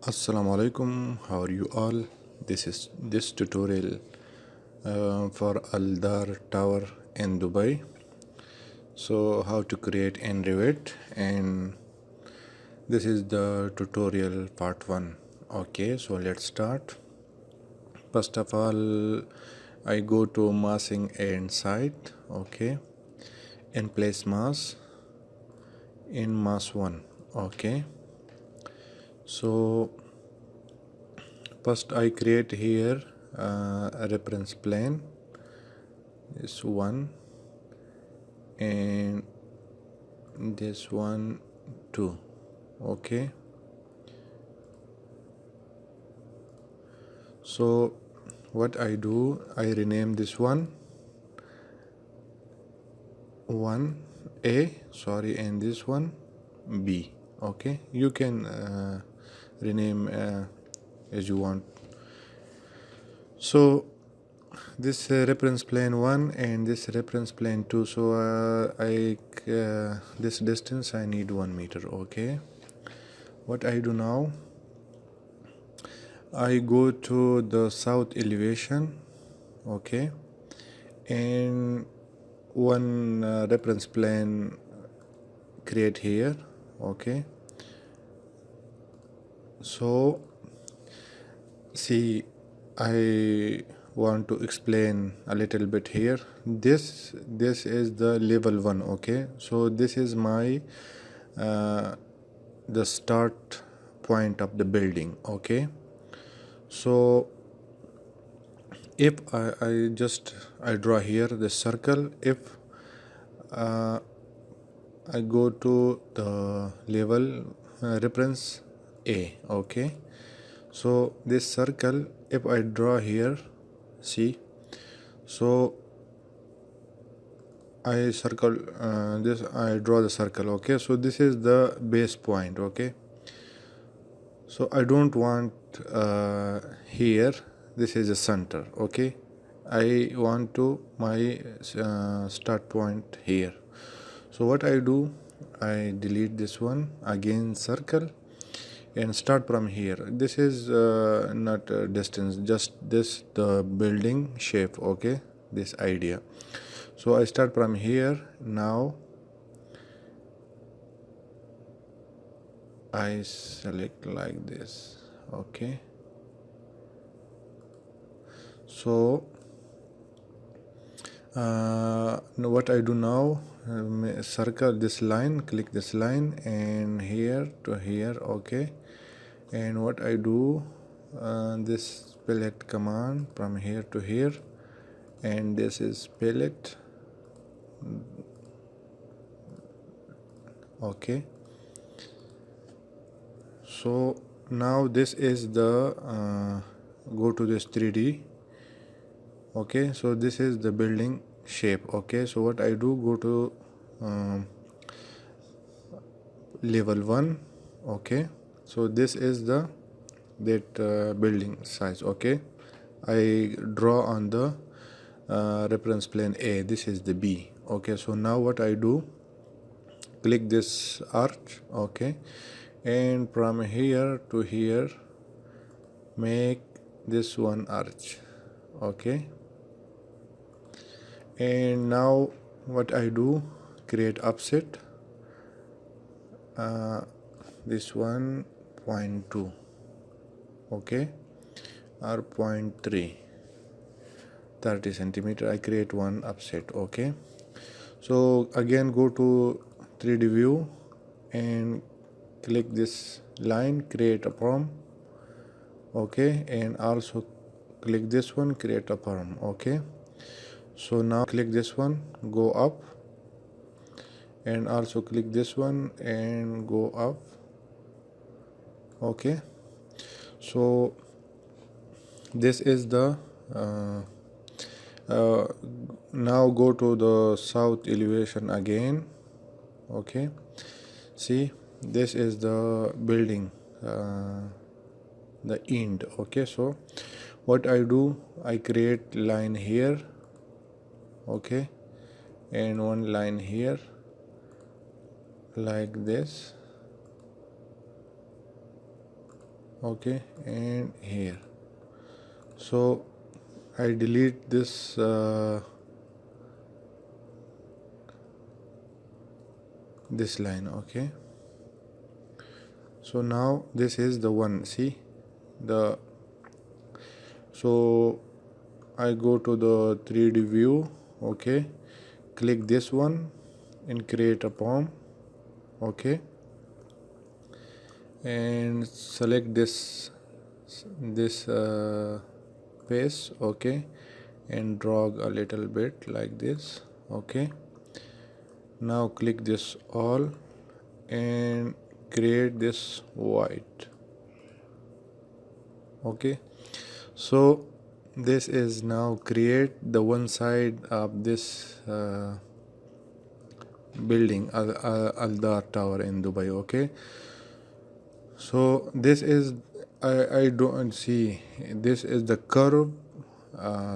Assalamu alaikum, how are you all? This is this tutorial for Aldar Tower in Dubai. So how to create in Revit, and this is the tutorial part 1. Okay, so let's start. First of all, I go to massing and site. Okay, in place mass in mass 1. Okay, so first I create here a reference plane, this one, and this one too. Okay, so what I do, I rename this one 1A, sorry, and this one B. Okay, you can rename as you want. So this reference plane 1 and this reference plane 2, so this distance I need 1 meter. Okay, what I do now, I go to the south elevation. Okay, and one reference plane create here. Okay, so see, I want to explain a little bit here. This is the level 1. Okay, so this is my the start point of the building. Okay, so if I draw here the circle, if I go to the level reference A. Okay, so this circle, if I draw here, see, so I circle this, I draw the circle. Okay, so this is the base point. Okay, so I don't want here, this is the center. Okay, I want to my start point here. So what I do, I delete this one, again circle, and start from here. This is not distance, just this the building shape. Okay, this idea. So I start from here. Now I select like this. Okay, so what I do now, circle this line, click this line, and here to here. Okay, and what I do, this palette command from here to here, and this is palette. Okay, so now this is the go to this 3D. Okay, so this is the building shape. Okay, so what I do, go to level 1. Okay, so this is the building size. Okay, I draw on the reference plane A. This is the B. Okay, so now what I do, click this arch. Okay, and from here to here make this one arch. Okay, and now what I do, create offset this 1.2. okay, or 0.3, 30 centimeter. I create one offset. Okay, so again go to 3D view and click this line, create a perm. Okay, and also click this one, create a perm. Okay, so now click this one, go up, and also click this one and go up. Okay, so this is the now go to the south elevation again. Okay, see, this is the building, the end. Okay, so what I do, I create line here. Okay, and one line here like this. okay, and here. So I delete this this line, okay. So now this is the one, see the, so I go to the 3D view, okay, click this one and create a palm, okay, and select this face, okay, and drag a little bit like this, okay. Now click this all and create this white, okay. So this is now create the one side of this building, Aldar Tower in Dubai, okay. So this is, I don't see, this is the curve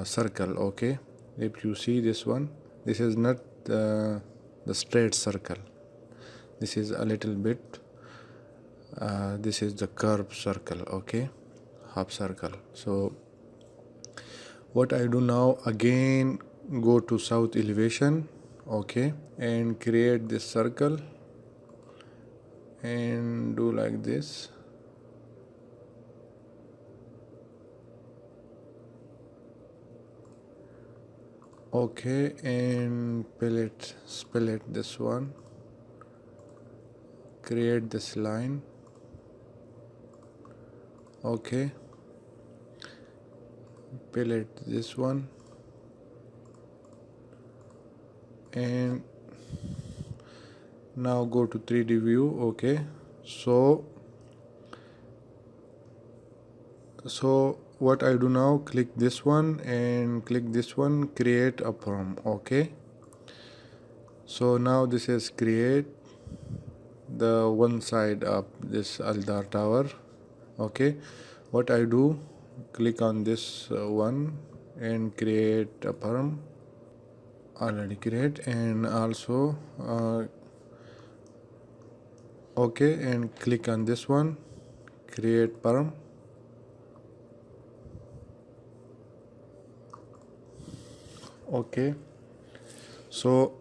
circle, okay. If you see this one, this is not the straight circle, this is a little bit this is the curved circle, okay, half circle. So what I do now, again go to south elevation, okay, and create this circle and do like this, okay, and split this one, create this line, okay, pilot this one, and now go to 3D view, okay. So what I do now, click this one and click this one, create a prompt, okay. So now this is create the one side of this Aldar Tower, okay. What I do, click on this one and create a perm, already create, and also okay, and click on this one, create perm, okay. So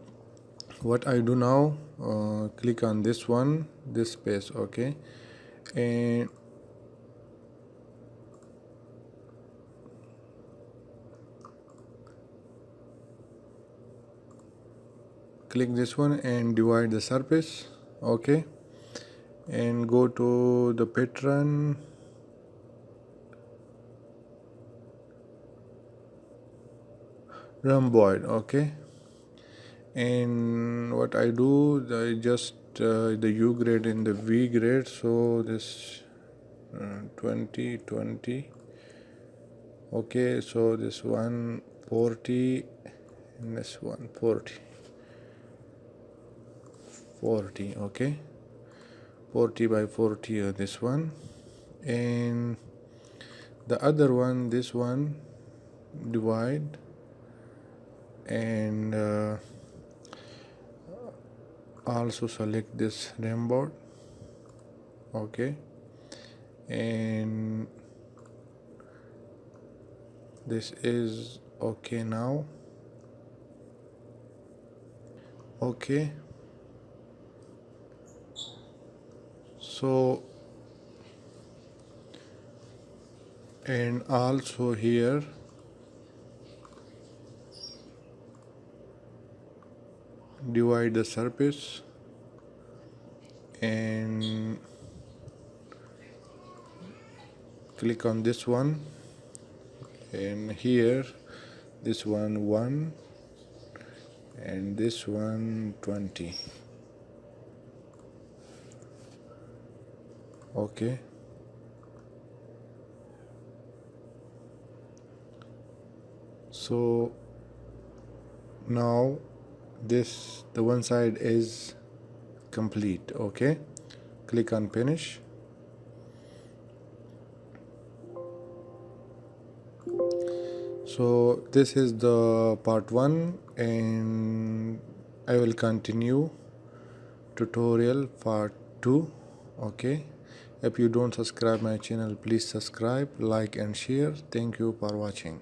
what I do now, click on this one, this space, okay, and click this one and divide the surface, okay, and go to the pattern, rhomboid, okay. And what I do, I just the U grade and the V grade, so this 20 20, okay. So this one 40 and this one 40 40, okay, 40 by 40 this one, and the other one, this one, divide, and also select this ramboard, okay, and this is okay now, okay. So and also here divide the surface and click on this one, and here this one 1 and this one 20, okay. So now this, the one side is complete, okay. Click on finish. So this is the part 1, and I will continue tutorial part 2, okay. If you don't subscribe my channel, please subscribe, like and share. Thank you for watching.